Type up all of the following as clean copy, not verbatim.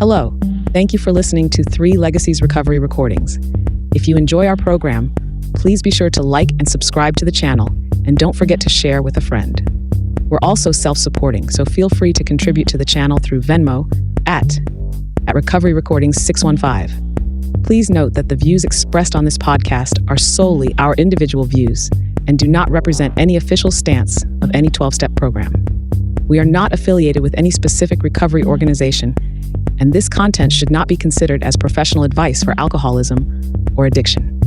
Hello. Thank you for listening to 3 Legacies Recovery Recordings. If you enjoy our program, please be sure to like and subscribe to the channel, and don't forget to share with a friend. We're also self-supporting, so feel free to contribute to the channel through Venmo at Recovery Recordings 615. Please note that the views expressed on this podcast are solely our individual views and do not represent any official stance of any 12-step program. We are not affiliated with any specific recovery organization, and this content should not be considered as professional advice for alcoholism or addiction.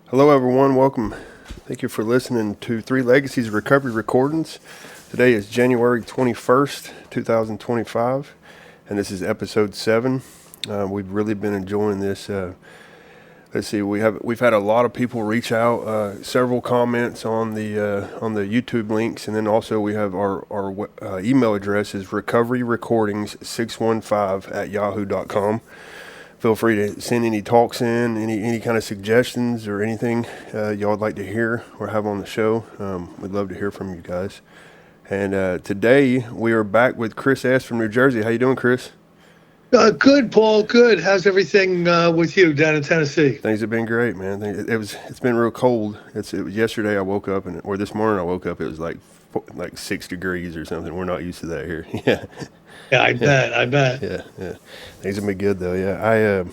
Hello everyone, welcome. Thank you for listening to 3 Legacies Recovery Recordings. Today is January 21st, 2025, and this is episode 7. We've really been enjoying this. Let's see, we've had a lot of people reach out, several comments on the YouTube links, and then also we have our email address is recoveryrecordings615@yahoo.com. Feel free to send any talks in, any kind of suggestions or anything y'all would like to hear or have on the show. We'd love to hear from you guys. And today we are back with Chris S. from New Jersey. How you doing, Chris? Good, Paul. Good. How's everything with you down in Tennessee? Things have been great, man. It's been real cold. It was yesterday I woke up or this morning I woke up. It was like 6 degrees or something. We're not used to that here. Yeah. Yeah, I bet. Yeah. Things have been good though. Yeah,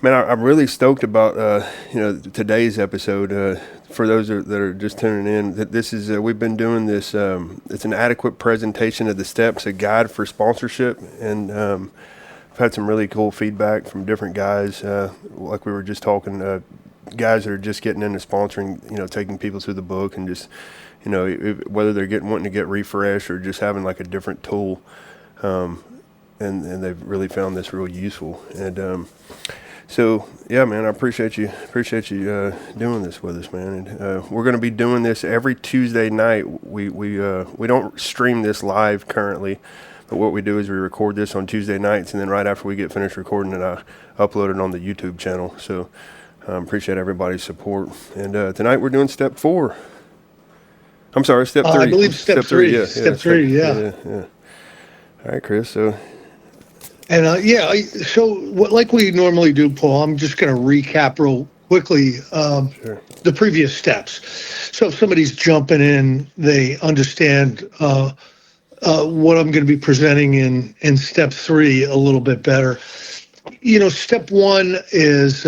I'm really stoked about today's episode. For those that are just tuning in, this is we've been doing this. It's an adequate presentation of the steps, a guide for sponsorship, and I've had some really cool feedback from different guys. Like we were just talking, guys that are just getting into sponsoring, taking people through the book, and just whether they're wanting to get refreshed or just having like a different tool. And they've really found this real useful. And so, yeah, man, I appreciate you doing this with us, man. And we're going to be doing this every Tuesday night. We don't stream this live currently, but what we do is we record this on Tuesday nights, and then right after we get finished recording it, I upload it on the YouTube channel. So appreciate everybody's support. And tonight we're doing step 4. I'm sorry, step 3. I believe step 3. Yeah, step 3, yeah. All right, Chris. So like we normally do, Paul, I'm just going to recap real quickly the previous steps. So if somebody's jumping in, they understand what I'm going to be presenting in step 3 a little bit better. Step 1 is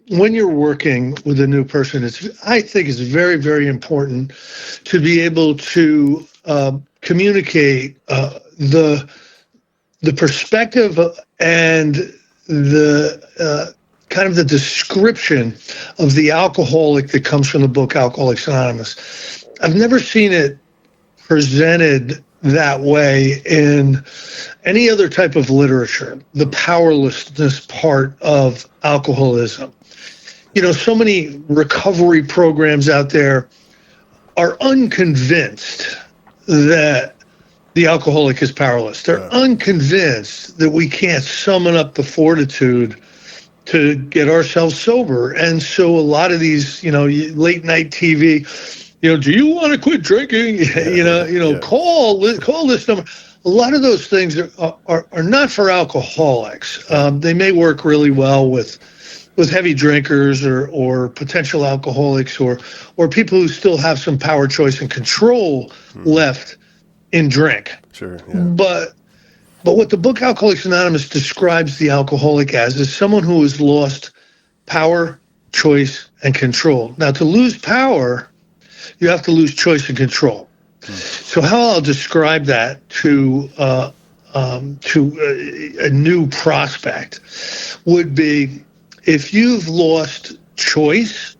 when you're working with a new person, I think it's very, very important to be able to communicate the perspective and the kind of the description of the alcoholic that comes from the book Alcoholics Anonymous. I've never seen it presented that way in any other type of literature, the powerlessness part of alcoholism. So many recovery programs out there are unconvinced that the alcoholic is powerless. They're unconvinced that we can't summon up the fortitude to get ourselves sober. And so a lot of these, late night TV, do you want to quit drinking? Call this number. A lot of those things are not for alcoholics. They may work really well with heavy drinkers or potential alcoholics or people who still have some power, choice, and control left in drink. Sure. Yeah. But what the book Alcoholics Anonymous describes the alcoholic as is someone who has lost power, choice, and control. Now, to lose power, you have to lose choice and control. So how I'll describe that to a new prospect would be, if you've lost choice,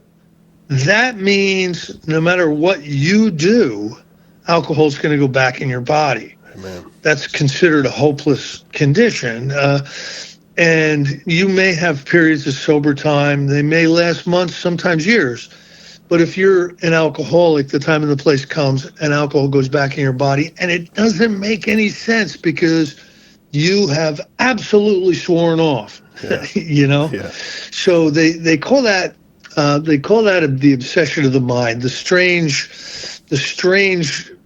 that means no matter what you do, alcohol is going to go back in your body. Amen. That's considered a hopeless condition. And you may have periods of sober time. They may last months, sometimes years. But if you're an alcoholic, the time and the place comes and alcohol goes back in your body. And it doesn't make any sense because you have absolutely sworn off. Yeah. You know, Yeah. so they call that the obsession of the mind, the strange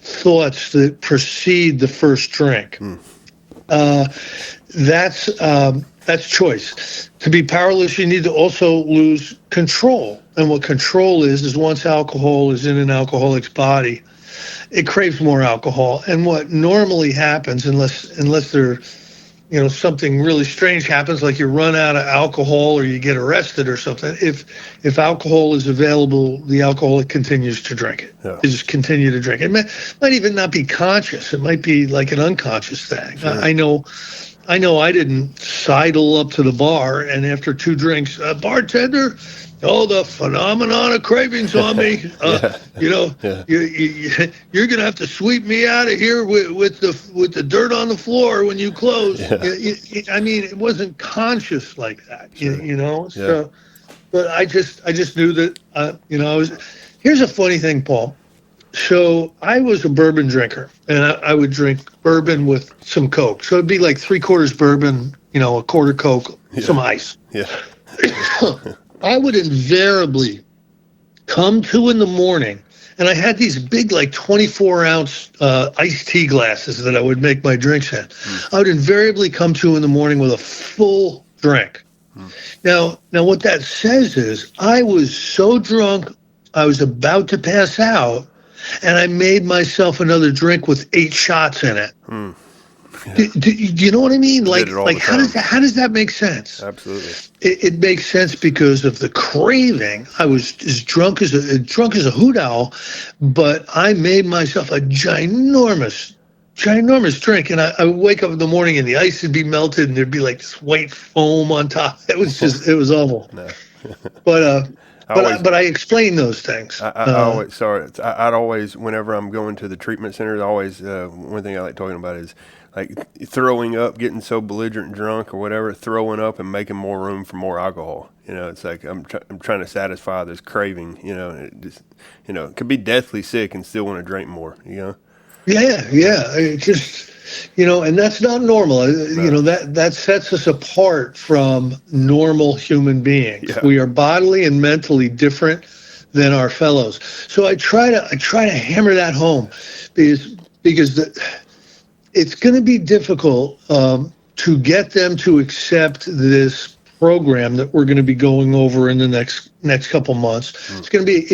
thoughts that precede the first drink. Uh, that's choice. To be powerless, you need to also lose control. And what control is once alcohol is in an alcoholic's body, it craves more alcohol. And what normally happens, unless there, something really strange happens, like you run out of alcohol or you get arrested or something. If alcohol is available, the alcoholic continues to drink it. Yeah. They just continue to drink it. It might even not be conscious. It might be like an unconscious thing. Sure. I know I didn't sidle up to the bar and after 2 drinks, bartender, the phenomenon of cravings on me. Yeah. You're gonna have to sweep me out of here with the dirt on the floor when you close. Yeah. I mean, it wasn't conscious like that. Sure. Yeah. Yeah. But I just knew that. I was. Here's a funny thing, Paul. So I was a bourbon drinker, and I would drink bourbon with some Coke. So it'd be like 3/4 bourbon, a quarter Coke, some ice. Yeah. I would invariably come to in the morning, and I had these big, like 24-ounce iced tea glasses that I would make my drinks in. I would invariably come to in the morning with a full drink. Now, what that says is I was so drunk, I was about to pass out, and I made myself another drink with 8 shots in it. Yeah. Do you know what I mean? Like how does that make sense? Absolutely. It makes sense because of the craving. I was as drunk as a hoot owl, but I made myself a ginormous drink, and I would wake up in the morning and the ice would be melted and there'd be like this white foam on top. It was awful. No. But I explain those things. I'd always, whenever I'm going to the treatment center, always one thing I like talking about is like throwing up, getting so belligerent drunk or whatever, throwing up and making more room for more alcohol. It's like I'm trying to satisfy this craving. It just, it could be deathly sick and still want to drink more. Yeah. It just, and that's not normal. No. That sets us apart from normal human beings. Yeah. We are bodily and mentally different than our fellows. So I try to hammer that home because it's going to be difficult to get them to accept this program that we're going to be going over in the next couple months. It's going to be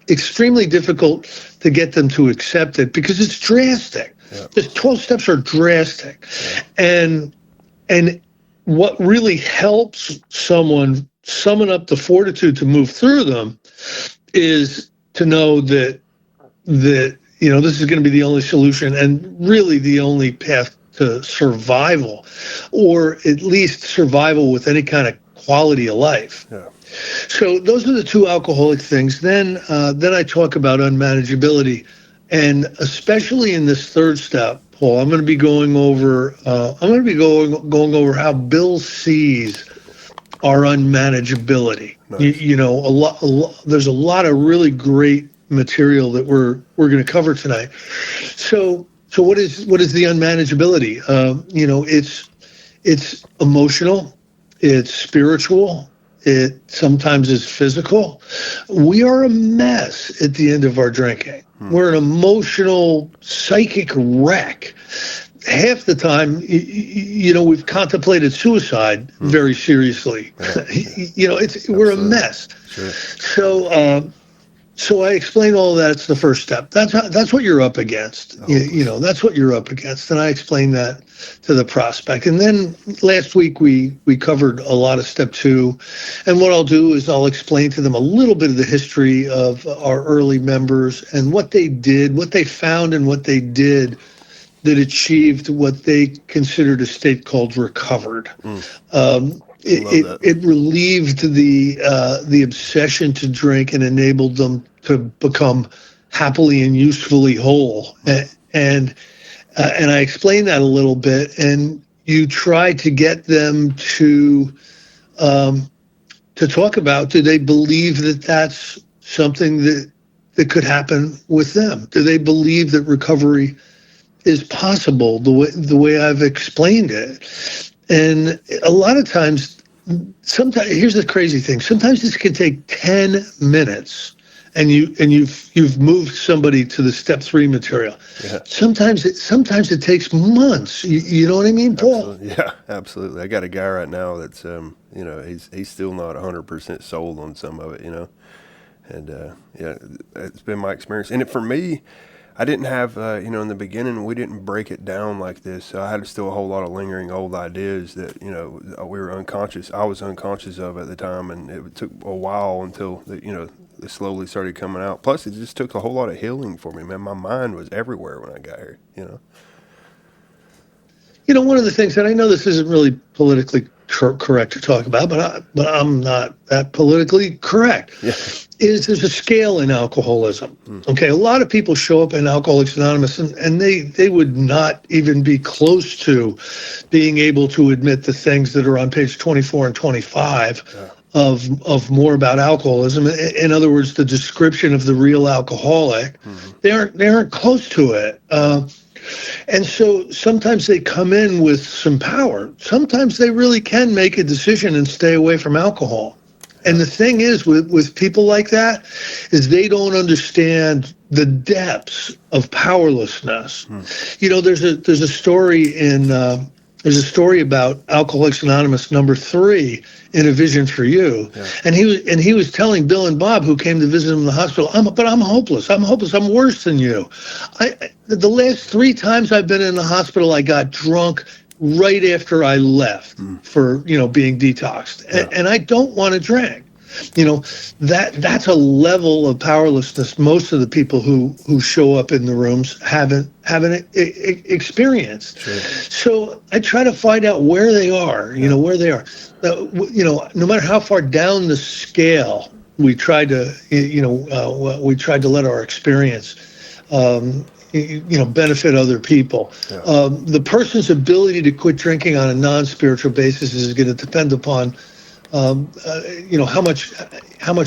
extremely difficult to get them to accept it because it's drastic. Yeah. The 12 steps are drastic. Yeah. And what really helps someone summon up the fortitude to move through them is to know that this is going to be the only solution and really the only path to survival, or at least survival with any kind of quality of life. Yeah. So those are the 2 alcoholic things. Then I talk about unmanageability, and especially in this 3rd step, Paul, I'm going to be going over how Bill sees our unmanageability. Nice. There's a lot of really great material that we're going to cover tonight. So what is the unmanageability? It's emotional, it's spiritual. It sometimes is physical. We are a mess at the end of our drinking. We're an emotional, psychic wreck. Half the time, we've contemplated suicide very seriously. We're a mess. Sure. So I explain all that. It's the first step. That's what you're up against. That's what you're up against. And I explain that to the prospect. And then last week we covered a lot of step 2. And what I'll do is I'll explain to them a little bit of the history of our early members and what they did, what they found and what they did that achieved what they considered a state called recovered. It relieved the obsession to drink and enabled them to become happily and usefully whole. And I explained that a little bit. And you try to get them to talk about, do they believe that that's something that could happen with them? Do they believe that recovery is possible the way I've explained it. And a lot of times, sometimes here's the crazy thing. Sometimes this can take 10 minutes and you've moved somebody to the step 3 material. Yeah. Sometimes it takes months. You know what I mean, Paul? Absolutely. Yeah, absolutely. I got a guy right now that's he's still not 100% sold on some of it, and yeah, it's been my experience. And for me, I didn't have in the beginning we didn't break it down like this. So I had still a whole lot of lingering old ideas that we were unconscious. I was unconscious of at the time, and it took a while until they slowly started coming out. Plus, it just took a whole lot of healing for me, man. My mind was everywhere when I got here. One of the things, and I know this isn't really politically correct to talk about, but I'm not that politically correct, Yeah. is there's a scale in alcoholism. Okay, a lot of people show up in Alcoholics Anonymous and they would not even be close to being able to admit the things that are on page 24 and 25 of more about alcoholism. In other words, the description of the real alcoholic. They aren't close to it. And so sometimes they come in with some power. Sometimes they really can make a decision and stay away from alcohol. And the thing is with people like that is they don't understand the depths of powerlessness. There's a story about Alcoholics Anonymous number 3 in A Vision for You. Yeah. And he was telling Bill and Bob, who came to visit him in the hospital, I'm hopeless. I'm worse than you. The last 3 times I've been in the hospital, I got drunk right after I left for being detoxed. Yeah. And I don't want to drink. That's a level of powerlessness most of the people who show up in the rooms haven't experienced. Sure. So I try to find out where they are, where they are. No matter how far down the scale we try to let our experience benefit other people. Yeah. The person's ability to quit drinking on a non-spiritual basis is going to depend upon how much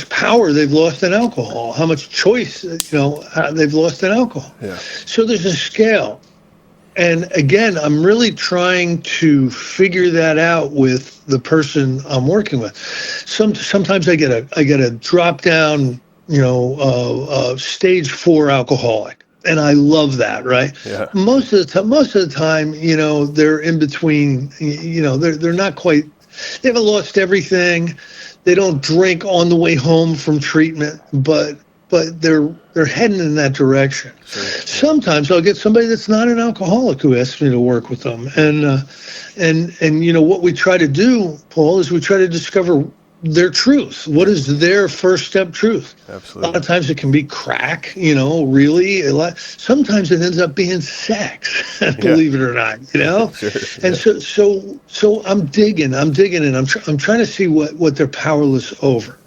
power they've lost in alcohol, how much choice they've lost in alcohol. Yeah. So there's a scale, and again, I'm really trying to figure that out with the person I'm working with. Sometimes I get a drop down, stage 4 alcoholic. And I love that, right? Yeah. Most of the time, they're in between. They're not quite. They haven't lost everything. They don't drink on the way home from treatment, but they're heading in that direction. Sure. Sometimes I'll get somebody that's not an alcoholic who asks me to work with them, and what we try to do, Paul, is we try to discover their truth. What is their first step truth? Absolutely. A lot of times it can be crack, really. Sometimes it ends up being sex, believe it or not, Sure. And so I'm digging, and I'm trying to see what they're powerless over.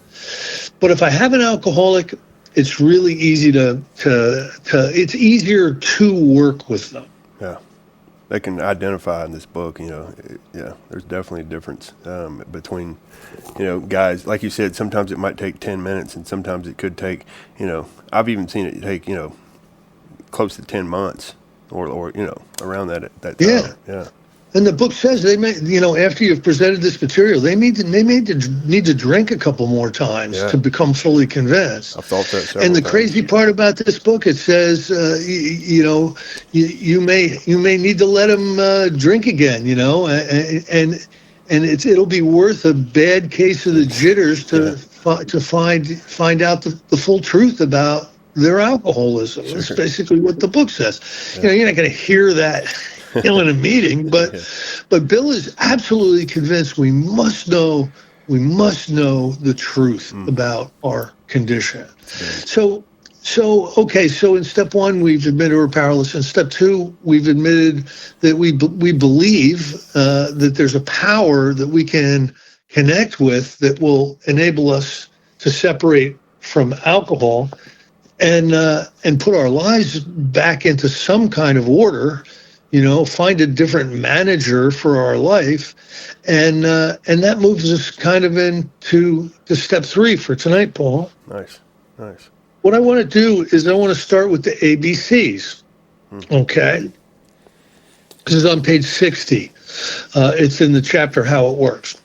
But if I have an alcoholic, it's really easy it's easier to work with them. Yeah. They can identify in this book, there's definitely a difference between, guys. Like you said, sometimes it might take 10 minutes and sometimes it could take, I've even seen it take, close to 10 months or around that time. Yeah. Yeah. And the book says they may, after you've presented this material, they need to drink a couple more times to become fully convinced. I've thought that. And the crazy part about this book, it says, you may need to let them drink again, and it'll be worth a bad case of the jitters to find out the full truth about their alcoholism. Sure. That's basically what the book says. Yeah. You're not going to hear that in a meeting, but Bill is absolutely convinced we must know the truth about our condition. So in step 1 we've admitted we're powerless. In step 2 we've admitted that we believe that there's a power that we can connect with that will enable us to separate from alcohol and put our lives back into some kind of order. Find a different manager for our life, and that moves us kind of into step 3 for tonight, Paul. Nice. What I want to do is I want to start with the ABCs. Okay. This is on page 60. It's in the chapter How It Works.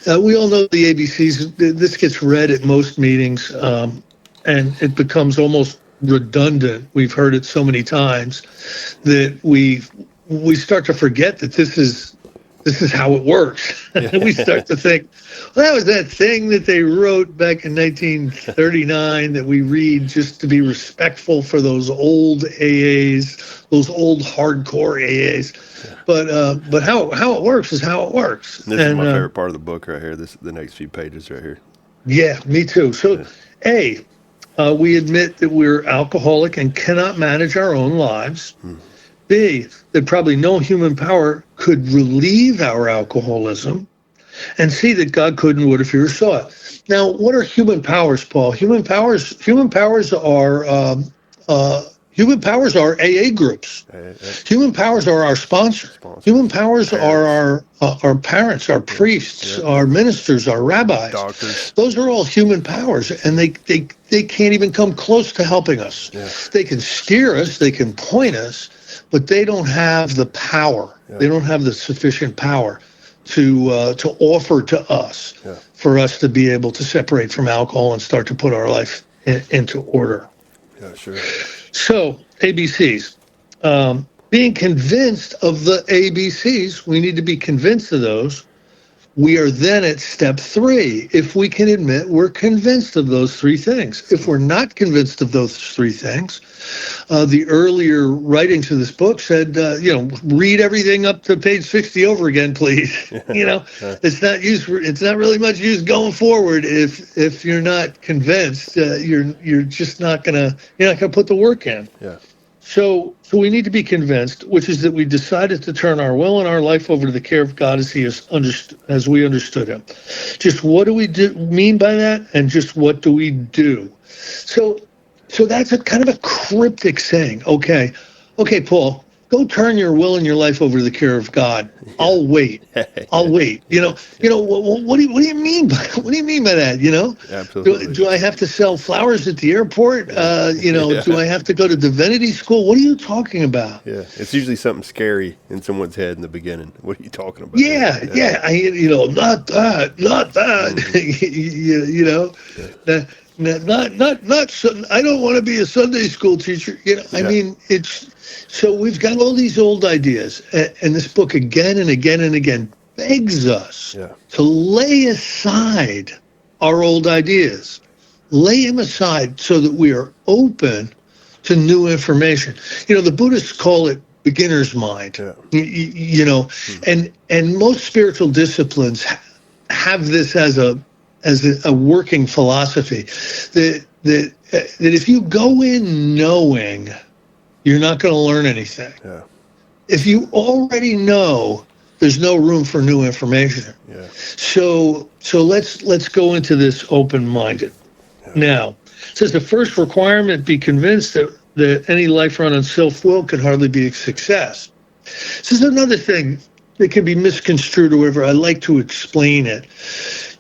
We all know the ABCs. This gets read at most meetings, and it becomes almost redundant. We've heard it so many times that we start to forget that this is how it works. We start to think, well, that was that thing that they wrote back in 1939 that we read just to be respectful for those old AAs, those old hardcore AAs. But how it works is how it works. This is my favorite part of the book right here. The next few pages right here. Yeah, me too. So, we admit that we're alcoholic and cannot manage our own lives. B, that probably no human power could relieve our alcoholism. And C, that God could and would if he were saw it. Now, what are human powers, Paul? Human powers are AA groups. Human powers are our sponsor. Human powers are our parents, our priests, our ministers, our rabbis. Doctors. Those are all human powers, and they can't even come close to helping us. They can steer us, they can point us, but they don't have the power. They don't have the sufficient power to offer to us for us to be able to separate from alcohol and start to put our life into order. Yeah, sure. So, ABCs. Being convinced of the ABCs, we need to be convinced of those. We are then at step 3. If we can admit we're convinced of those 3 things. If we're not convinced of those 3 things, the earlier writings of this book said, read everything up to page 60 over again, please. It's not really much use going forward if you're not convinced. You're just not gonna put the work in. Yeah. So we need to be convinced, which is that we decided to turn our will and our life over to the care of God as as we understood him. Just what do we mean by that, and just what do we do? So that's a kind of a cryptic saying. Okay, Paul, go turn your will and your life over to the care of God. I'll wait. I'll wait. What do you mean by that? Absolutely. Do I have to sell flowers at the airport? Do I have to go to divinity school? What are you talking about? Yeah, it's usually something scary in someone's head in the beginning. What are you talking about? Yeah. Not that. I don't want to be a Sunday school teacher. I mean, so we've got all these old ideas, and this book again and again and again begs us to lay aside our old ideas, lay them aside so that we are open to new information. The Buddhists call it beginner's mind. And most spiritual disciplines have this as a working philosophy that if you go in knowing, you're not going to learn anything. Yeah. If you already know, there's no room for new information. Yeah. So let's go into this open-minded. Yeah. Now, it says the first requirement, be convinced that any life run on self-will can hardly be a success. This is another thing that can be misconstrued or whatever. I like to explain it.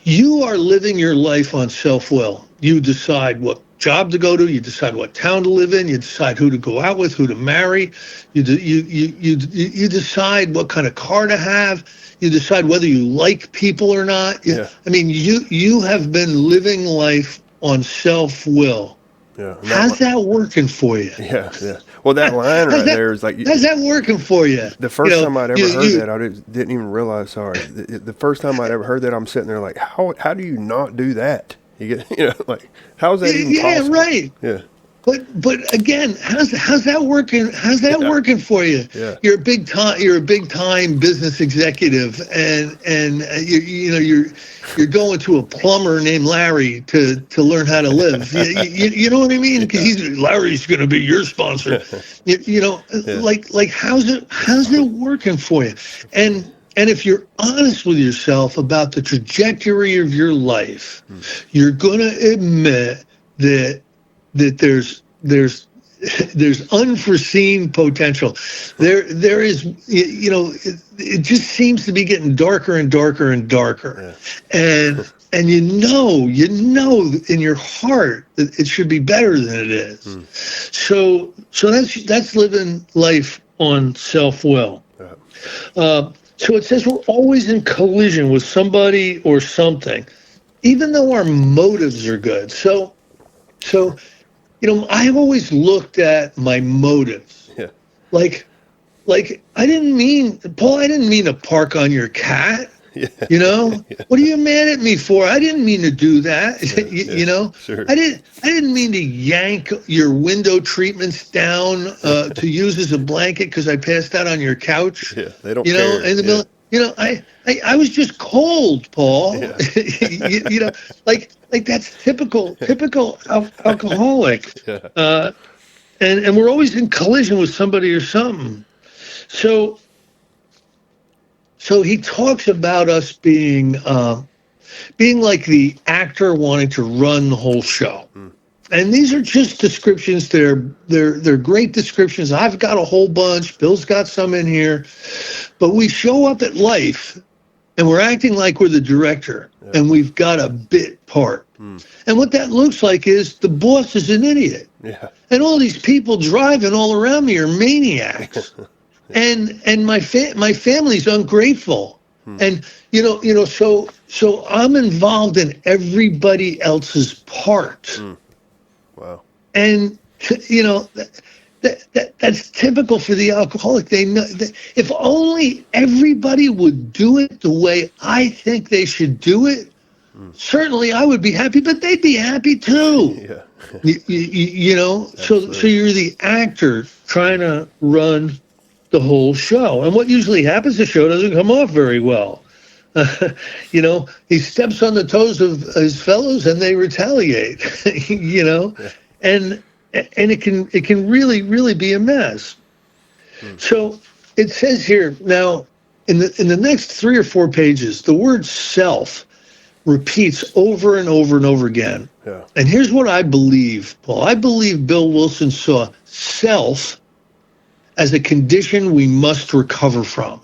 You are living your life on self-will. You decide what job to go to, you decide what town to live in, you decide who to go out with, who to marry, you decide what kind of car to have, you decide whether you like people or not. I mean, you have been living life on self-will. Yeah. How's that working for you? Yeah. Well, that line there is like... How's that working for you? The first time I'd ever heard that, I didn't even realize, the first time I'd ever heard that, I'm sitting there like, how do you not do that? You get, how is that even possible? Yeah, right. Yeah. But again, how's that working? How's that working for you? Yeah. You're a big time business executive, and you're going to a plumber named Larry to learn how to live. You know what I mean? Because Larry's going to be your sponsor. Like how's it working for you? And if you're honest with yourself about the trajectory of your life, you're going to admit that there's unforeseen potential. There is, it just seems to be getting darker and darker and darker. Yeah. And you know in your heart that it should be better than it is. So that's living life on self-will. So it says we're always in collision with somebody or something, even though our motives are good. So I've always looked at my motives. Yeah. Like, I didn't mean, Paul, I didn't mean to park on your cat. Yeah. What are you mad at me for? I didn't mean to do that. Sure. I didn't mean to yank your window treatments down to use as a blanket because I passed out on your couch. Yeah, they don't care. In the middle. I was just cold, Paul. Yeah. Like that's typical alcoholic. Yeah. And we're always in collision with somebody or something. So he talks about us being like the actor wanting to run the whole show. And these are just descriptions. They're great descriptions. I've got a whole bunch. Bill's got some in here. But we show up at life and we're acting like we're the director and we've got a bit part. And what that looks like is the boss is an idiot. Yeah. And all these people driving all around me are maniacs. And my family's ungrateful. And so I'm involved in everybody else's part. Wow. And that's typical for the alcoholic. They know that if only everybody would do it the way I think they should do it, certainly I would be happy, but they'd be happy too. Yeah. So you're the actor trying to run the whole show. And what usually happens, the show doesn't come off very well. He steps on the toes of his fellows and they retaliate, and it can really, really be a mess. So it says here now in the next 3 or 4 pages, the word self repeats over and over and over again. Yeah. And here's what I believe, Paul. I believe Bill Wilson saw self as a condition we must recover from.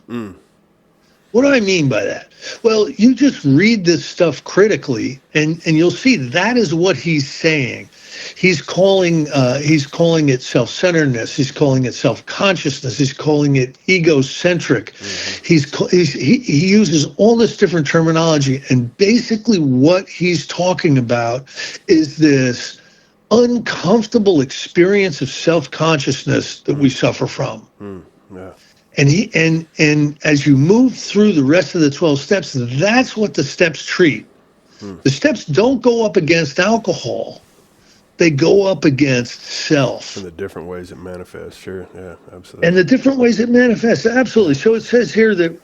What do I mean by that? Well, you just read this stuff critically, and you'll see that is what he's saying. He's calling it self-centeredness. He's calling it self-consciousness. He's calling it egocentric. He uses all this different terminology, and basically what he's talking about is this uncomfortable experience of self-consciousness that we suffer from. Yeah. And as you move through the rest of the 12 steps, that's what the steps treat. The steps don't go up against alcohol. They go up against self. And the different ways it manifests, sure. Yeah, absolutely. And the different ways it manifests, absolutely. So it says here that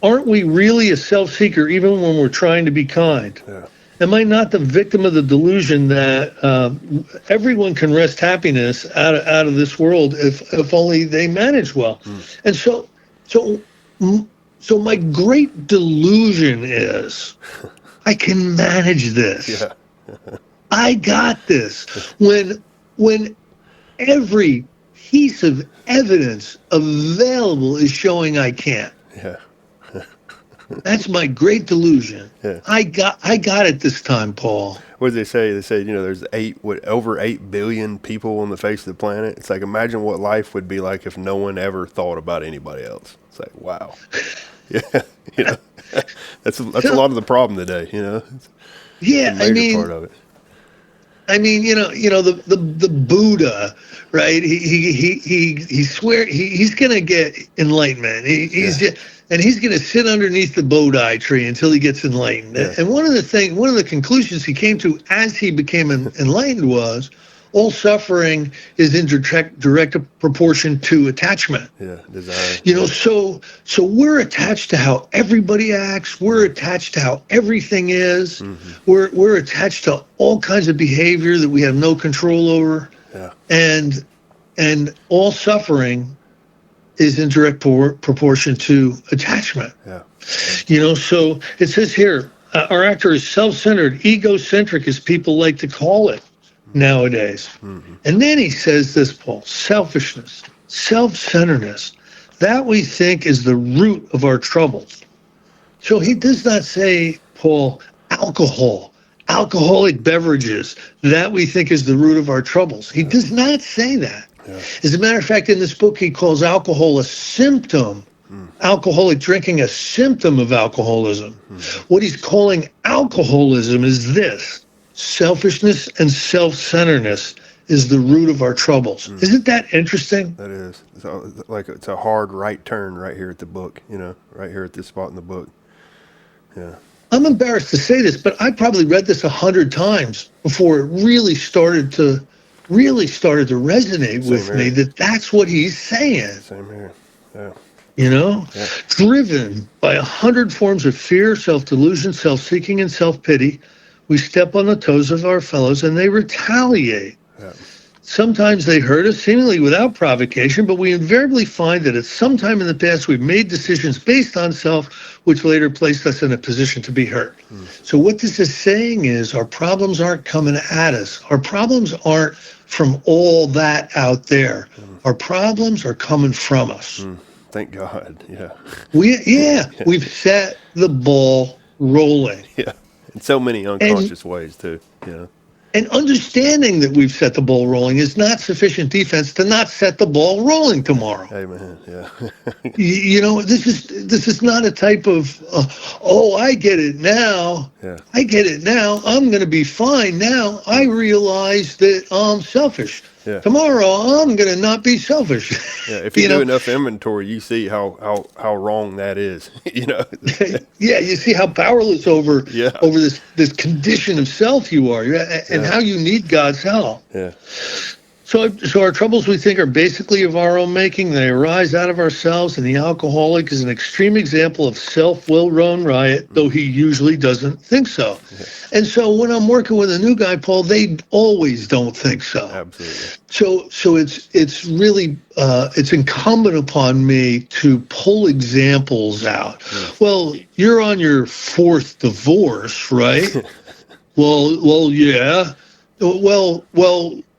aren't we really a self-seeker even when we're trying to be kind? Yeah. Am I not the victim of the delusion that everyone can wrest happiness out of this world if only they manage well? And so my great delusion is I can manage this. Yeah. I got this. When every piece of evidence available is showing I can't. Yeah. That's my great delusion. Yeah. I got it this time, Paul. What did they say? They said, there's over 8 billion people on the face of the planet. It's like, imagine what life would be like if no one ever thought about anybody else. It's like, wow. Yeah. That's a lot of the problem today, Yeah, a major part of it. I mean, the Buddha, right? He swear he's gonna get enlightenment. He's gonna sit underneath the Bodhi tree until he gets enlightened. Yeah. And one of the conclusions he came to as he became enlightened was all suffering is in direct proportion to attachment. Yeah, desire. So we're attached to how everybody acts. We're attached to how everything is. We're attached to all kinds of behavior that we have no control over. Yeah. And all suffering is in direct proportion to attachment. Yeah. So it says here, our actor is self-centered, egocentric, as people like to call it nowadays. And then he says this, Paul: selfishness, self-centeredness, that we think is the root of our troubles. So he does not say, Paul, alcohol, alcoholic beverages. That we think is the root of our troubles. He does not say that. Yeah. As a matter of fact, in this book, he calls alcohol a symptom. Alcoholic drinking a symptom of alcoholism. What he's calling alcoholism is this: selfishness and self-centeredness is the root of our troubles. Isn't that interesting? That is. It's a hard right turn right here at the book, right here at this spot in the book. Yeah. I'm embarrassed to say this, but I probably read this 100 times before it really started to resonate Same with here. me that that's what he's saying. Same here. Yeah. Yeah. Yeah. Driven by 100 forms of fear, self-delusion, self-seeking, and self-pity, we step on the toes of our fellows and they retaliate. Yeah. Sometimes they hurt us seemingly without provocation, but we invariably find that at some time in the past we've made decisions based on self, which later placed us in a position to be hurt. So what this is saying is our problems aren't coming at us. Our problems aren't from all that out there. Our problems are coming from us. Thank God. Yeah. We've set the ball rolling. Yeah. In so many unconscious ways too. And understanding that we've set the ball rolling is not sufficient defense to not set the ball rolling tomorrow. Amen. Yeah. This is not a type of, I get it now. Yeah. I get it now. I'm going to be fine now. I realize that I'm selfish. Yeah. Tomorrow I'm going to not be selfish. Yeah. If you do enough inventory, you see how wrong that is. Yeah, you see how powerless over this condition of self you are, and how you need God's help. Yeah. So our troubles, we think, are basically of our own making. They arise out of ourselves, and the alcoholic is an extreme example of self-will run riot, though he usually doesn't think so. Yeah. And so when I'm working with a new guy, Paul, they always don't think so. Absolutely. So it's really it's incumbent upon me to pull examples out. Well, you're on your 4th divorce, right? Well, yeah. Well.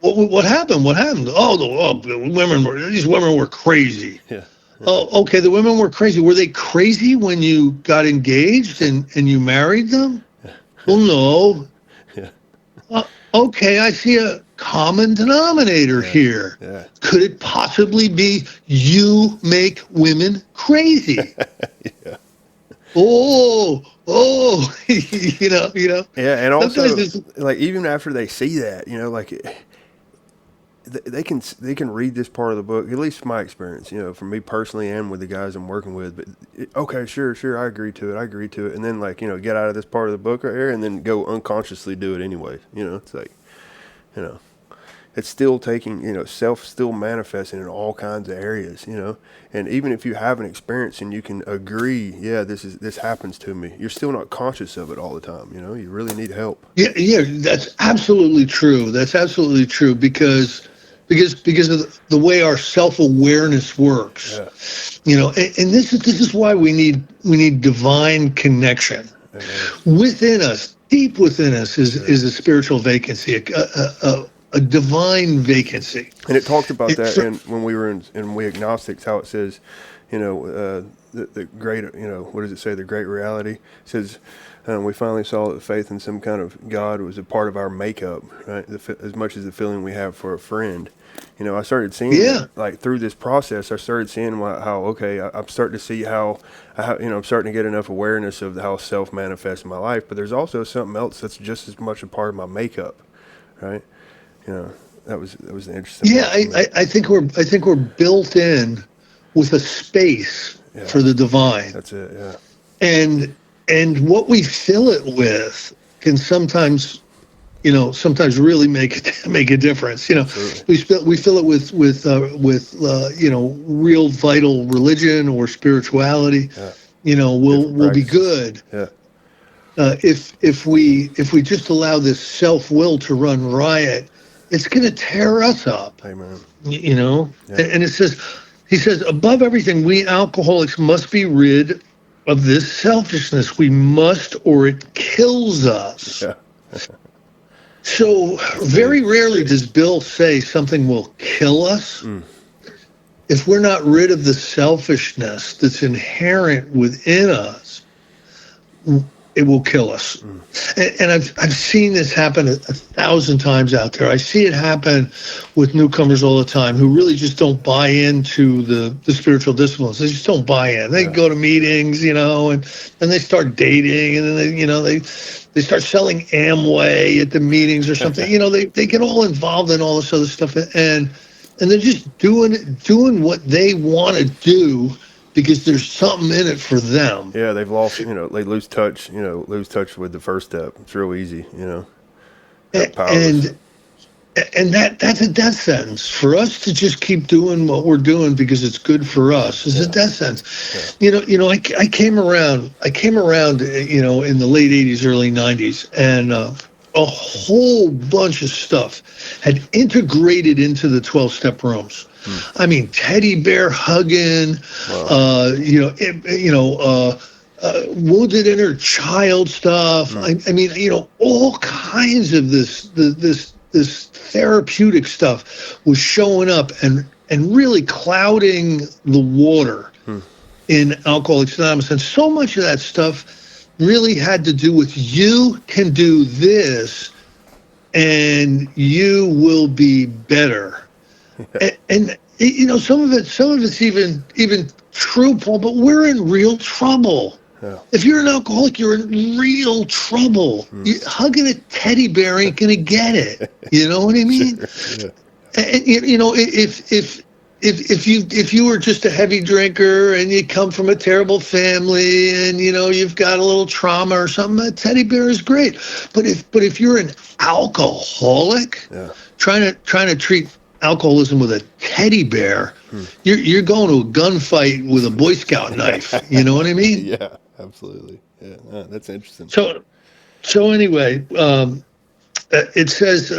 What happened? These women were crazy. Yeah. Oh, okay. The women were crazy. Were they crazy when you got engaged and you married them? Well, no. Yeah. Okay, I see a common denominator here. Yeah. Could it possibly be you make women crazy? Yeah. Oh, Yeah, and also, even after they see that, they can read this part of the book, at least from my experience, from me personally and with the guys I'm working with. But okay, sure, I agree to it, and then get out of this part of the book right here, and then go unconsciously do it anyway. It's like, it's still taking, self still manifesting in all kinds of areas, and even if you have an experience and you can agree, this happens to me, you're still not conscious of it all the time. You really need help. Yeah, that's absolutely true. Because of the way our self-awareness works. Yeah. And this is why we need divine connection. Within us, deep within us is a spiritual vacancy, a divine vacancy. And it talked about that when we were in We Agnostics, how it says, the great, what does it say? The great reality. It says, we finally saw that faith in some kind of God was a part of our makeup, right? As much as the feeling we have for a friend. I started seeing that, through this process, I started seeing I'm starting to see how I'm starting to get enough awareness of how self manifests in my life, but there's also something else that's just as much a part of my makeup, right? That was the interesting. Yeah, I think we're built in with a space for the divine. That's it. Yeah. And what we fill it with can sometimes really make a difference. We fill it with real vital religion or spirituality. We'll be good. Yeah. If we just allow this self-will to run riot, it's going to tear us up. Amen. And he says, above everything, we alcoholics must be rid of this selfishness. We must, or it kills us. Yeah. So very rarely does Bill say something will kill us. If we're not rid of the selfishness that's inherent within us, it will kill us. And I've seen this happen a thousand times out there. I see it happen with newcomers all the time who really just don't buy into the spiritual disciplines. They just don't buy in. They go to meetings, and they start dating, and then they start selling Amway at the meetings or something. They get all involved in all this other stuff, and they're just doing what they want to do because there's something in it for them. Yeah, they've lost, they lose touch with the first step. It's real easy, And that's a death sentence. For us to just keep doing what we're doing because it's good for us is a death sentence. Yeah. I came around, in the late 80s, early 90s, and a whole bunch of stuff had integrated into the 12-step rooms. I mean, teddy bear hugging, wow. Wounded inner child stuff. I mean, all kinds of this therapeutic stuff was showing up and really clouding the water in Alcoholics Anonymous. And so much of that stuff really had to do with you can do this and you will be better. And some of it's even true, Paul, but we're in real trouble. Yeah. If you're an alcoholic, you're in real trouble. Hugging a teddy bear ain't gonna get it. You know what I mean? Sure. Yeah. And if you were just a heavy drinker and you come from a terrible family and you've got a little trauma or something, a teddy bear is great. But if you're an alcoholic, trying to treat alcoholism with a teddy bear, you're going to a gunfight with a Boy Scout knife. You know what I mean? Yeah, absolutely. Yeah, that's interesting. So anyway, it says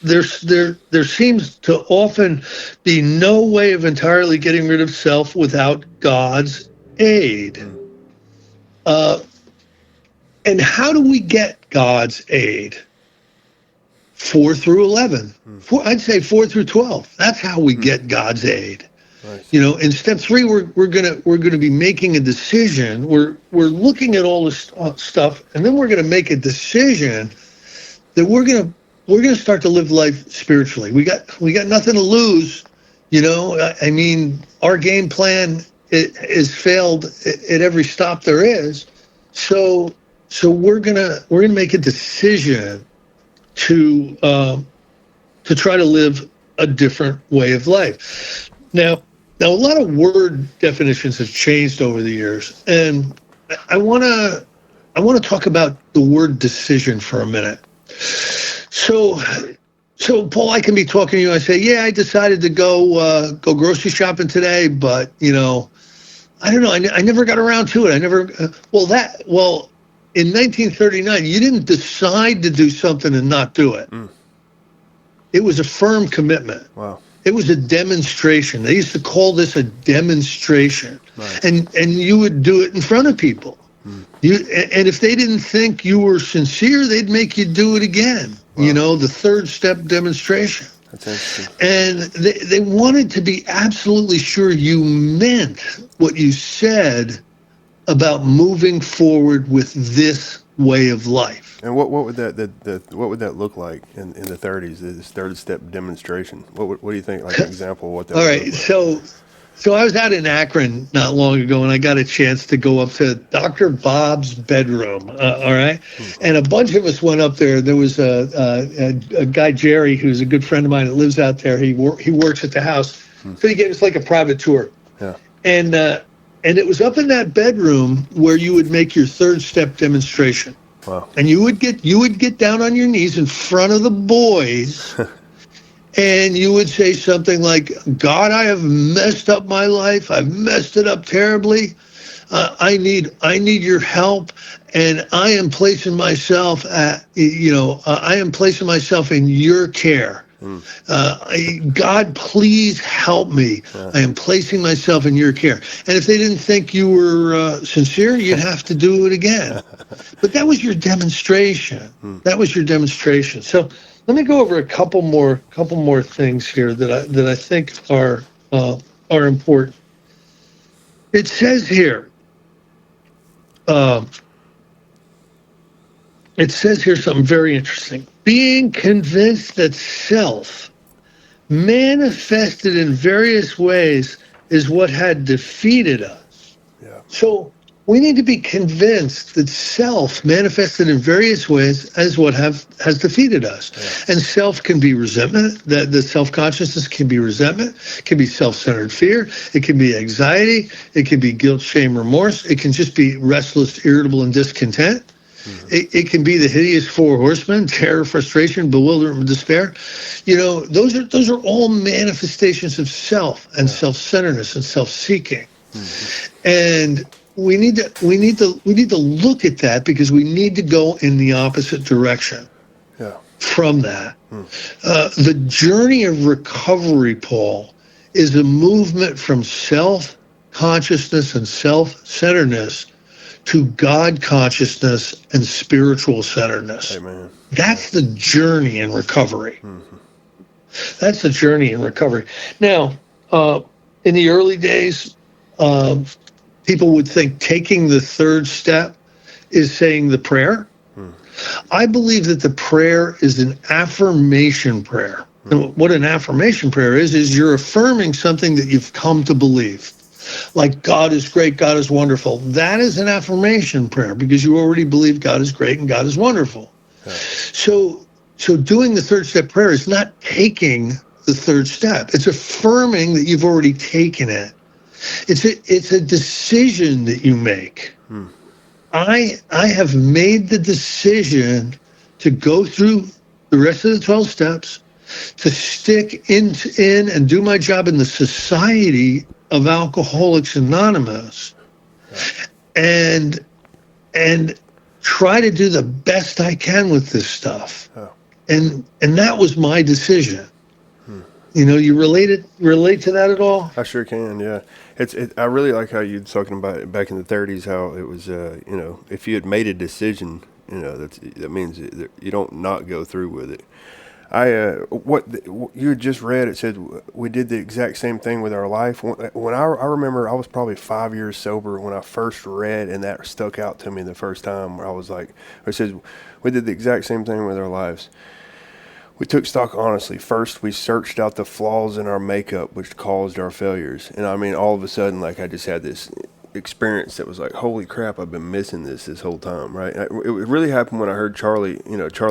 there seems to often be no way of entirely getting rid of self without God's aid. And how do we get God's aid? 4 through 11. I'd say 4 through 12. That's how we get God's aid. Nice. In step 3, we're gonna be making a decision. We're looking at all this stuff, and then we're gonna make a decision that we're gonna start to live life spiritually. We got nothing to lose. I mean, our game plan is failed at every stop there is. So we're gonna make a decision to try to live a different way of life. Now a lot of word definitions have changed over the years, and I want to talk about the word decision for a minute. So Paul, I can be talking to you. I say, yeah, I decided to go grocery shopping today, but I don't know. I never got around to it. I never. In 1939, you didn't decide to do something and not do it. It was a firm commitment. Wow. It was a demonstration. They used to call this a demonstration. Nice. And you would do it in front of people. And if they didn't think you were sincere, they'd make you do it again. Wow. The 3rd step demonstration. That's interesting. And they wanted to be absolutely sure you meant what you said about moving forward with this way of life. And what would that look like in the 30s? This 3rd step demonstration. What do you think? Like an example of what that? All right, so I was out in Akron not long ago, and I got a chance to go up to Dr. Bob's bedroom. All right, and a bunch of us went up there. There was a guy, Jerry, who's a good friend of mine that lives out there. He works at the house, so he gave us like a private tour. Yeah, and it was up in that bedroom where you would make your 3rd step demonstration. Wow. And you would get down on your knees in front of the boys and you would say something like, God, I have messed up my life. I've messed it up terribly. I need your help, and I am placing myself in your care. God, please help me. I am placing myself in your care. And if they didn't think you were sincere, you'd have to do it again. But that was your demonstration. That was your demonstration. So let me go over a couple more things here that I think are important. It says here, it says here something very interesting. Being convinced that self, manifested in various ways, is what had defeated us. Yeah. So we need to be convinced that self, manifested in various ways, is what has defeated us. Yeah. And self can be resentment. That the self-consciousness can be resentment, can be self-centered fear, it can be anxiety, it can be guilt, shame, remorse, it can just be restless, irritable, and discontent. It can be the hideous four horsemen: terror, frustration, bewilderment, and despair. Those are all manifestations of self and self-centeredness and self-seeking. And we need to look at that, because we need to go in the opposite direction from that. The journey of recovery, Paul, is a movement from self-consciousness and self-centeredness to God consciousness and spiritual centeredness. Amen. That's the journey in recovery. That's the journey in recovery. Now, in the early days, people would think taking the third step is saying the prayer. I believe that the prayer is an affirmation prayer. And what an affirmation prayer is you're affirming something that you've come to believe. Like, God is great, God is wonderful. That is an affirmation prayer, because you already believe God is great and God is wonderful. So doing the third step prayer is not taking the third step. It's affirming that you've already taken it. It's a decision that you make. I have made the decision to go through the rest of the 12 steps, to stick in and do my job in the Society of Alcoholics Anonymous, and try to do the best I can with this stuff. And that was my decision. You relate to that at all? I sure can, yeah. I really like how you're talking about it back in the 30s, how it was, if you had made a decision, that means that you don't not go through with it. What you had just read, it said we did the exact same thing with our life. When I remember, I was probably 5 years sober when I first read, and that stuck out to me the first time, where I was like, it says we did the exact same thing with our lives. We took stock honestly. First, we searched out the flaws in our makeup, which caused our failures. And I mean, all of a sudden, like, I just had this experience that was like, holy crap, I've been missing this whole time, right? It really happened when I heard Charlie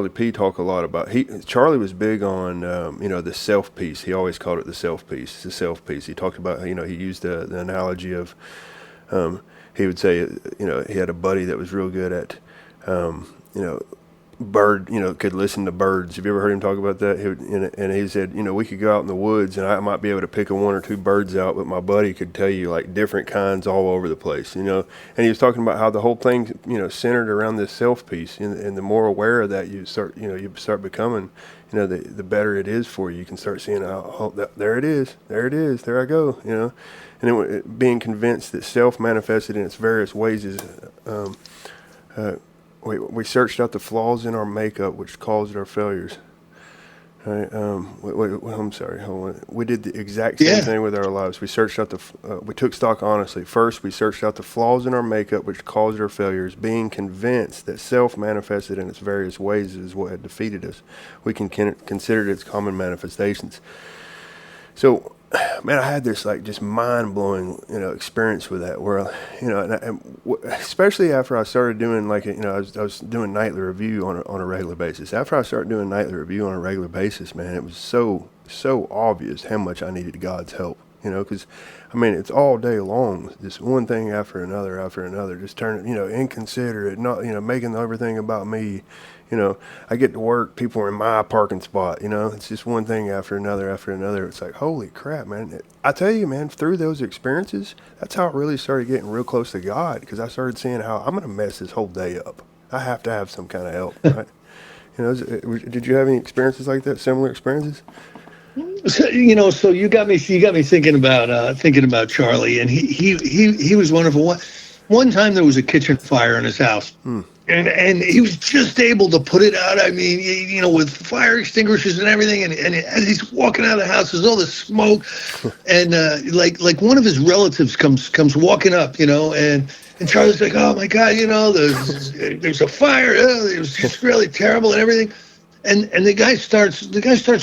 P talk a lot about, Charlie was big on, the self piece. He always called it the self piece. The self piece. He talked about, he used the analogy of, he would say, he had a buddy that was real good at, bird, could listen to birds. Have you ever heard him talk about that? And he said, we could go out in the woods and I might be able to pick one or two birds out, but my buddy could tell you like different kinds all over the place, and he was talking about how the whole thing, centered around this self piece, and the more aware of that you start, you start becoming, the better it is for you. You can start seeing, there it is, there I go, and being convinced that self manifested in its various ways is, we searched out the flaws in our makeup, which caused our failures. Right, I'm sorry. Hold on. We did the exact same thing with our lives. We searched out we took stock honestly. First, we searched out the flaws in our makeup, which caused our failures, being convinced that self manifested in its various ways is what had defeated us. We can consider its common manifestations. So, man, I had this like just mind-blowing, experience with that, where, especially after I started doing I was doing nightly review on a regular basis. After I started doing nightly review on a regular basis, man, it was so obvious how much I needed God's help, because, it's all day long, just one thing after another, just turning, inconsiderate, not, making everything about me. I get to work, people are in my parking spot, it's just one thing after another. It's like, holy crap, man. I tell you, man, through those experiences, that's how I really started getting real close to God, because I started seeing how I'm going to mess this whole day up. I have to have some kind of help, right? Did you have any experiences like that, similar experiences? So, so you got me thinking about Charlie, and he was wonderful. One time there was a kitchen fire in his house. and he was just able to put it out. I mean, with fire extinguishers and everything. And as he's walking out of the house, there's all this smoke, and like one of his relatives comes walking up, and Charlie's like, "Oh my God, there's a fire. Oh, it was just really terrible and everything." And the guy starts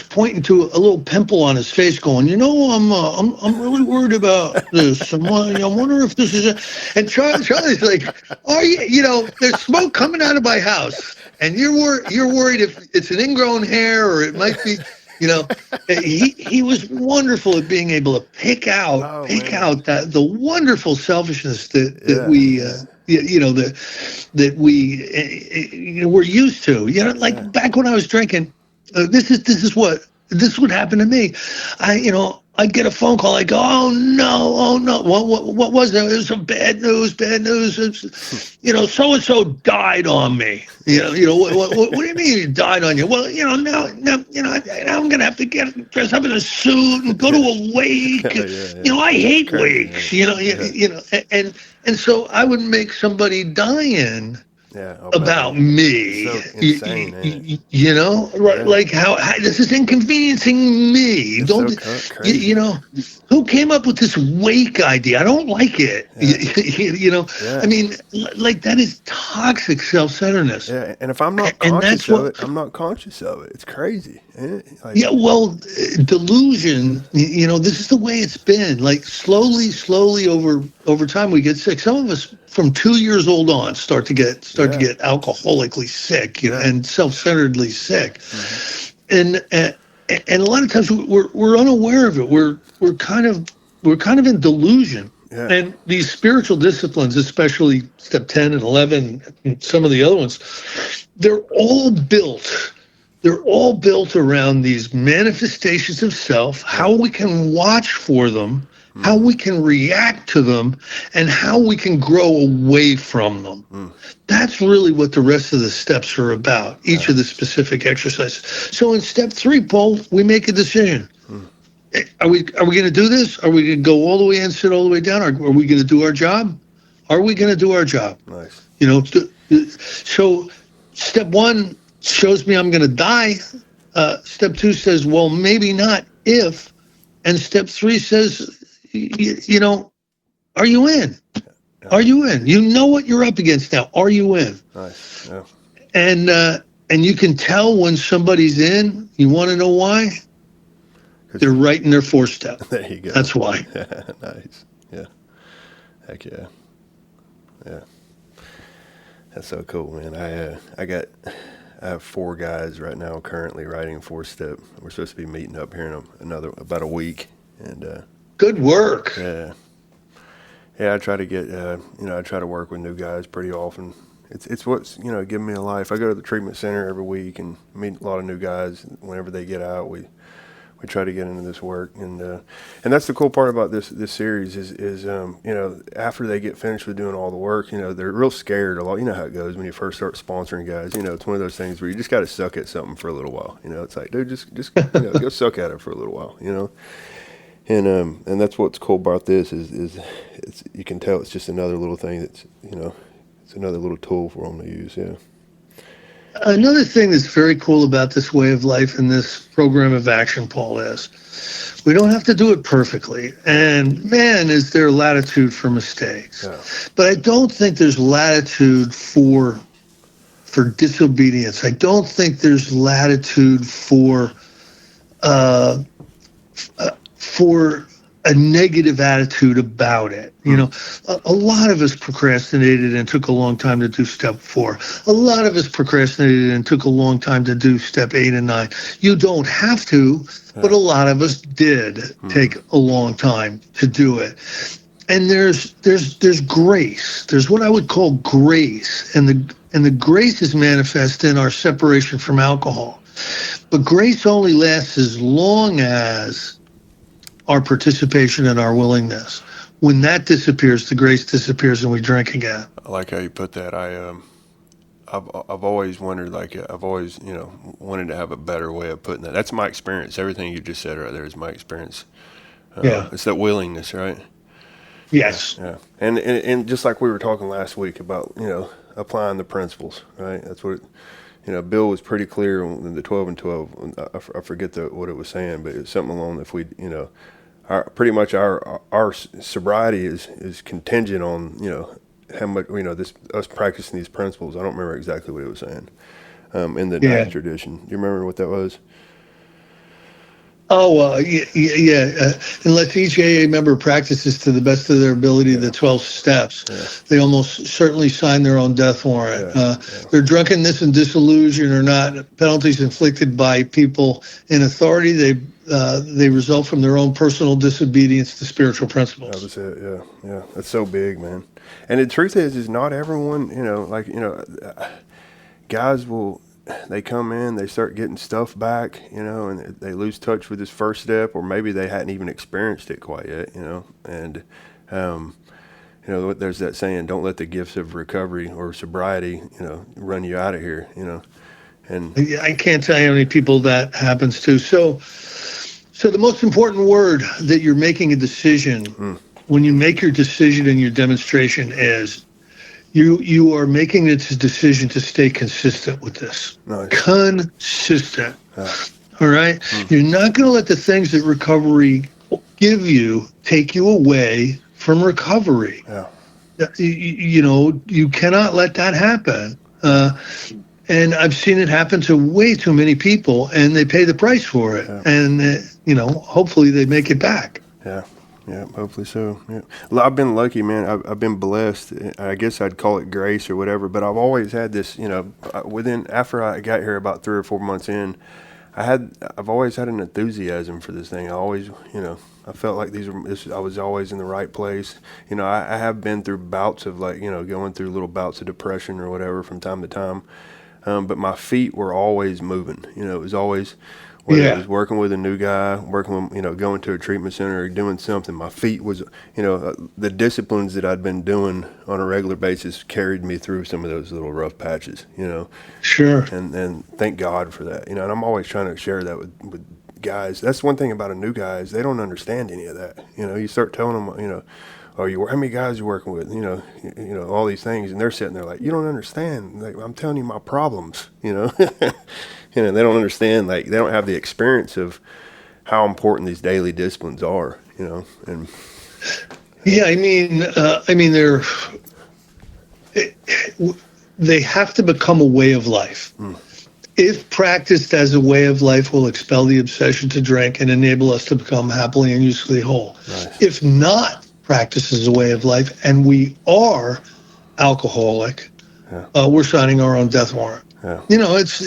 pointing to a little pimple on his face, going, I'm really worried about this. I'm wondering if this is it. And Charlie's like, there's smoke coming out of my house, and you're worried if it's an ingrown hair or it might be, he was wonderful at being able to pick out that the wonderful selfishness that we. That we we're used to. Like back when I was drinking, this is what happened to me. I'd get a phone call. I go, oh no, what was that? It was some bad news. So and so died on me. What do you mean he died on you? Well, now I'm gonna have to dress up in a suit and go to a wake. I hate wakes. And so I would make somebody dying about me. So insane, right? Like how this is inconveniencing me. It's Don't so crazy. Who came up with this wake idea? I don't like it. I mean, like that is toxic self-centeredness. Yeah, and if I'm not conscious of it, I'm not conscious of it. It's crazy. Delusion. This is the way it's been. Like slowly over time, we get sick. Some of us, from 2 years old on, start to get alcoholically sick, and self-centeredly sick, and a lot of times we're unaware of it. We're kind of in delusion. Yeah. And these spiritual disciplines, especially step 10 and 11 and some of the other ones, they're all built around these manifestations of self, how we can watch for them, how we can react to them, and how we can grow away from them. That's really what the rest of the steps are about, each of the specific exercises. So in step 3, Paul, we make a decision. Are we going to do this? Are we going to go all the way in, sit all the way down? Are we going to do our job? Are we going to do our job? Nice. So step 1 shows me I'm going to die. Step 2 says, well, maybe not if. And step 3 says, are you in? Are you in? You know what you're up against now. Are you in? Nice. Yeah. And you can tell when somebody's in. You want to know why? They're right in their 4th step. There you go. That's why. Nice. Yeah. Heck yeah. Yeah. That's so cool, man. I have 4 guys right now currently writing 4-step. We're supposed to be meeting up here in about a week. And good work. Yeah. Yeah, I try to get I try to work with new guys pretty often. It's what's giving me a life. I go to the treatment center every week and meet a lot of new guys. Whenever they get out, we try to get into this work, and that's the cool part about this series is after they get finished with doing all the work, they're real scared a lot. You know how it goes when you first start sponsoring guys. It's one of those things where you just got to suck at something for a little while. It's like, dude, just go suck at it for a little while. And that's what's cool about this is it's you can tell it's just another little thing that's it's another little tool for them to use. Yeah. Another thing that's very cool about this way of life and this program of action, Paul, is we don't have to do it perfectly. And man, is there latitude for mistakes. Yeah. But I don't think there's latitude for disobedience. I don't think there's latitude for a negative attitude about it. A lot of us procrastinated and took a long time to do step 4. A lot of us procrastinated and took a long time to do step 8 and 9. You don't have to, but a lot of us did take a long time to do it. And there's grace. There's what I would call grace, and the grace is manifest in our separation from alcohol. But grace only lasts as long as our participation and our willingness. When that disappears, the grace disappears and we drink again. I like how you put that. I've always wondered, I've always, wanted to have a better way of putting that. That's my experience. Everything you just said right there is my experience. It's that willingness, right? Yes. Yeah. And just like we were talking last week about, applying the principles, right? That's what Bill was pretty clear on the 12 and 12. I forget what it was saying, but it's something along if we, pretty much our sobriety is contingent on, how much, this us practicing these principles. I don't remember exactly what it was saying in the Yeah. Knight tradition. Do you remember what that was? Oh, yeah. Unless each AA member practices to the best of their ability the 12 steps, they almost certainly sign their own death warrant. Their drunkenness and disillusion are not penalties inflicted by people in authority. They result from their own personal disobedience to spiritual principles. That was it. Yeah. That's so big, man. And the truth is not everyone, guys they come in, they start getting stuff back, and they lose touch with this first step, or maybe they hadn't even experienced it quite yet, and, there's that saying, don't let the gifts of recovery or sobriety, run you out of here, and I can't tell you how many people that happens to. So the most important word that you're making a decision when you make your decision in your demonstration is you are making this decision to stay consistent with this. Nice. Consistent. All right? You're not going to let the things that recovery give you take you away from recovery. You cannot let that happen. And I've seen it happen to way too many people, and they pay the price for it. And, hopefully they make it back. Yeah, hopefully so. Yeah. Well, I've been lucky, man. I've been blessed. I guess I'd call it grace or whatever, but I've always had this, after I got here about 3 or 4 months in, I've always had an enthusiasm for this thing. I always, I felt like I was always in the right place. I have been through bouts of going through little bouts of depression or whatever from time to time. But my feet were always moving. It was always, whether it was working with a new guy, working with, going to a treatment center or doing something, my feet was, the disciplines that I'd been doing on a regular basis carried me through some of those little rough patches, Sure. And thank God for that, and I'm always trying to share that with guys. That's one thing about a new guy is they don't understand any of that. You start telling them, how many guys you're working with, all these things, and they're sitting there like, you don't understand. Like, I'm telling you my problems, and they don't understand, they don't have the experience of how important these daily disciplines are, and. Yeah, they have to become a way of life. If practiced as a way of life, will expel the obsession to drink and enable us to become happily and usefully whole. Nice. If not practiced as a way of life, and we are alcoholic, we're signing our own death warrant. Yeah. It's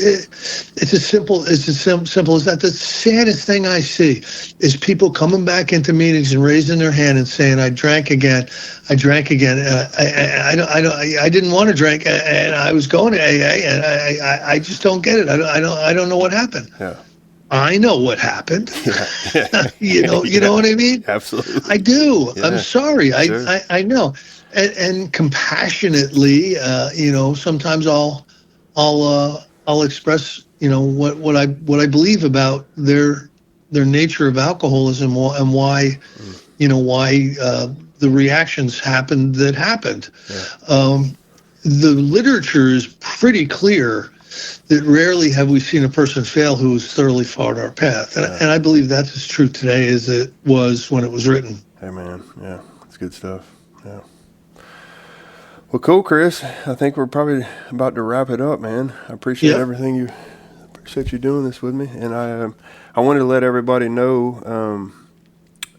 as simple as that. The saddest thing I see is people coming back into meetings and raising their hand and saying, "I drank again. I drank again. I didn't want to drink, and I was going to AA, and I just don't get it. I don't know what happened." Yeah. I know what happened. Yeah. You know what I mean? Absolutely. I do. Yeah. I'm sorry. Sure. I know. And compassionately, sometimes I'll express, what I believe about their nature of alcoholism and why, the reactions happened that happened. Yeah. The literature is pretty clear that rarely have we seen a person fail who has thoroughly followed our path. And I believe that's as true today as it was when it was written. Hey, man. Yeah, it's good stuff. Yeah. Well, cool, Chris. I think we're probably about to wrap it up, man. I appreciate everything appreciate you doing this with me. And I wanted to let everybody know,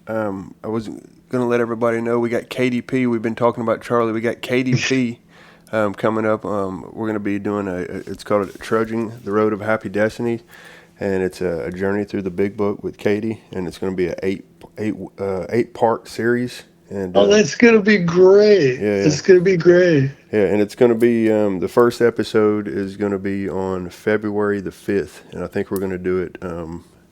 I was going to let everybody know we got KDP. We've been talking about Charlie. We got KDP coming up. We're going to be doing it's called Trudging the Road of Happy Destiny. And it's a journey through the big book with Katie. And it's going to be an 8-part series. And, that's going to be great. Yeah. It's going to be great. Yeah, and it's going to be, the first episode is going to be on February the 5th. And I think we're going to do it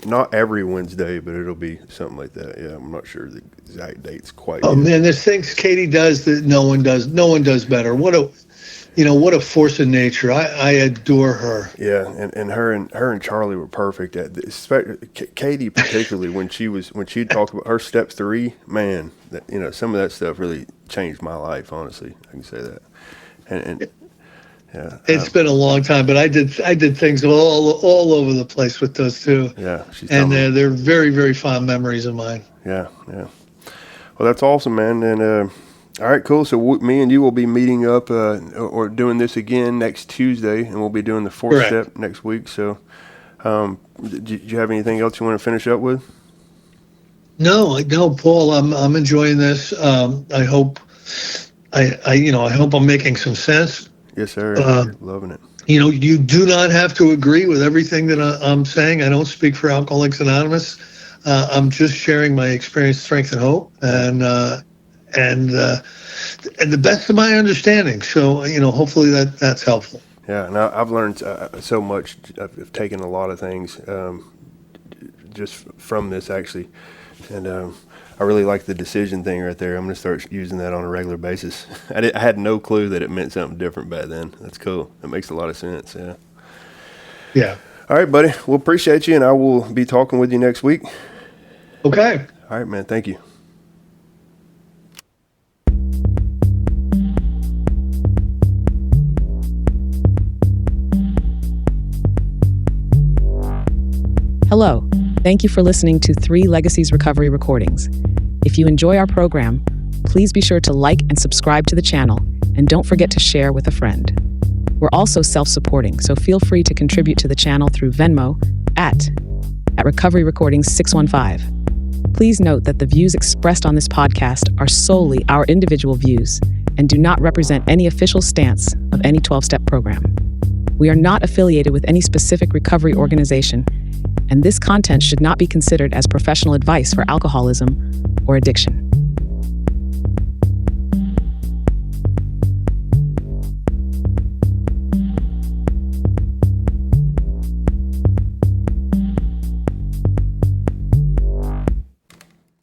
not every Wednesday, but it'll be something like that. Yeah, I'm not sure the exact dates quite yet. Man, there's things Katie does that no one does. No one does better. What a force of nature. I adore her. Yeah, and her and Charlie were perfect at this. Katie particularly when she talked about her step 3, man, some of that stuff really changed my life. Honestly, I can say that. And Yeah. It's been a long time, but I did things all over the place with those two. Yeah. She's And telling me. they're very, very fond memories of mine. Yeah. Yeah. Well, that's awesome, man. And all right, cool. So me and you will be meeting up or doing this again next Tuesday, and we'll be doing the fourth Correct. step next week. So, do you have anything else you want to finish up with? No, Paul. I'm enjoying this. I hope I hope I'm making some sense. Yes, sir. Loving it. You do not have to agree with everything that I'm saying. I don't speak for Alcoholics Anonymous. I'm just sharing my experience, strength, and hope, and the best of my understanding. So, hopefully that's helpful. Yeah, and I've learned so much. I've taken a lot of things just from this, actually. And I really like the decision thing right there. I'm going to start using that on a regular basis. I had no clue that it meant something different back then. That's cool. That makes a lot of sense, yeah. Yeah. All right, buddy. Well, appreciate you, and I will be talking with you next week. Okay. All right, man. Thank you. Hello. Thank you for listening to 3 Legacies Recovery Recordings. If you enjoy our program, please be sure to like and subscribe to the channel, and don't forget to share with a friend. We're also self-supporting, so feel free to contribute to the channel through Venmo at Recovery Recordings 615. Please note that the views expressed on this podcast are solely our individual views and do not represent any official stance of any 12-step program. We are not affiliated with any specific recovery organization, and this content should not be considered as professional advice for alcoholism or addiction.